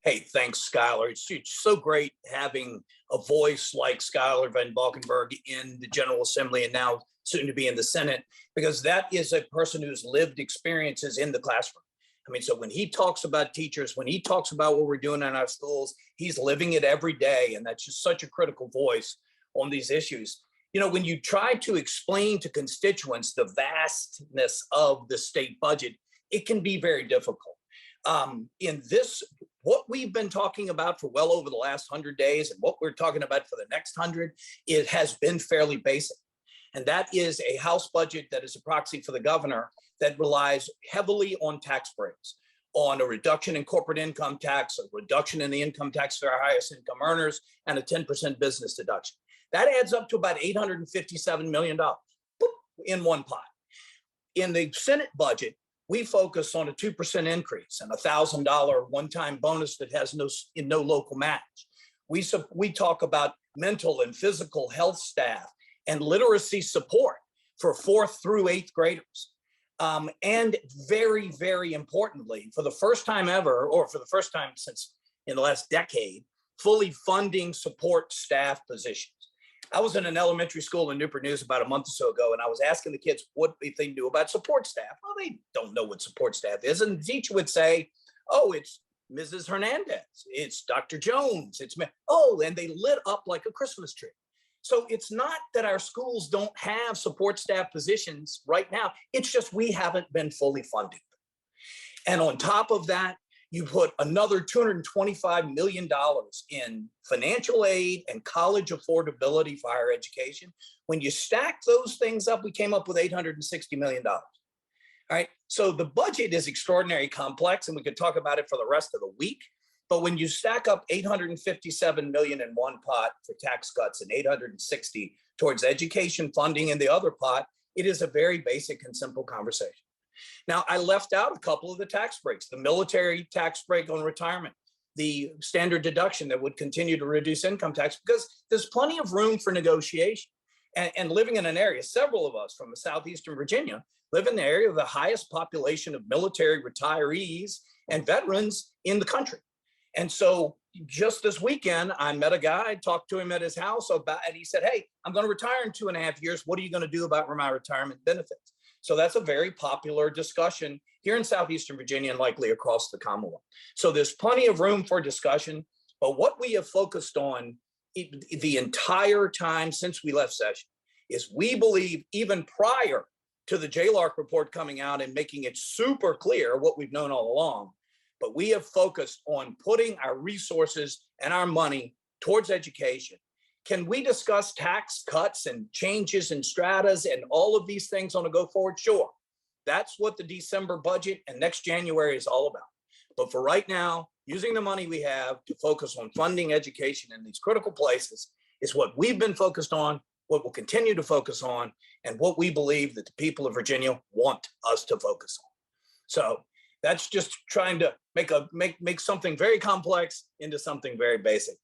Hey, thanks, Skylar. It's so great having a voice like Skylar Van Valkenburg in the General Assembly and now soon to be in the Senate, because that is a person who's lived experiences in the classroom. I mean, so when he talks about teachers, when he talks about what we're doing in our schools, he's living it every day. And that's just such a critical voice on these issues. You know, when you try to explain to constituents the vastness of the state budget, it can be very difficult. In this, what we've been talking about for well over the last 100 days and what we're talking about for the next 100, it has been fairly basic. And that is a House budget that is a proxy for the governor that relies heavily on tax breaks, on a reduction in corporate income tax, a reduction in the income tax for our highest income earners, and a 10% business deduction. That adds up to about $857 million in one pot. In the Senate budget, we focus on a 2% increase and a $1,000 one-time bonus that has no local match. We talk about mental and physical health staff and literacy support for 4th through 8th graders. And very, very importantly, for the first time ever, or for the first time since in the last decade, fully funding support staff positions. I was in an elementary school in Newport News about a month or so ago, and I was asking the kids what they knew about support staff. Well, they don't know what support staff is. And the teacher would say, oh, it's Mrs. Hernandez, it's Dr. Jones, it's me. Oh, and they lit up like a Christmas tree. So it's not that our schools don't have support staff positions right now. It's just we haven't been fully funding them. And on top of that, you put another $225 million in financial aid and college affordability for higher education. When you stack those things up, we came up with $860 million. All right. So the budget is extraordinarily complex, and we could talk about it for the rest of the week. But when you stack up $857 million in one pot for tax cuts and $860 towards education funding in the other pot, it is a very basic and simple conversation. Now, I left out a couple of the tax breaks, the military tax break on retirement, the standard deduction that would continue to reduce income tax, because there's plenty of room for negotiation. And living in an area, several of us from southeastern Virginia live in the area of the highest population of military retirees and veterans in the country. And so just this weekend, I met a guy, talked to him at his house about, and he said, hey, I'm going to retire in 2.5 years. What are you going to do about my retirement benefits? So that's a very popular discussion here in southeastern Virginia and likely across the Commonwealth. So there's plenty of room for discussion. But what we have focused on the entire time since we left session is we believe, even prior to the JLARC report coming out and making it super clear what we've known all along, but we have focused on putting our resources and our money towards education. Can we discuss tax cuts and changes in stratas and all of these things on a go forward? Sure. That's what the December budget and next January is all about. But for right now, using the money we have to focus on funding education in these critical places is what we've been focused on, what we'll continue to focus on, and what we believe that the people of Virginia want us to focus on. So that's just trying to make something very complex into something very basic.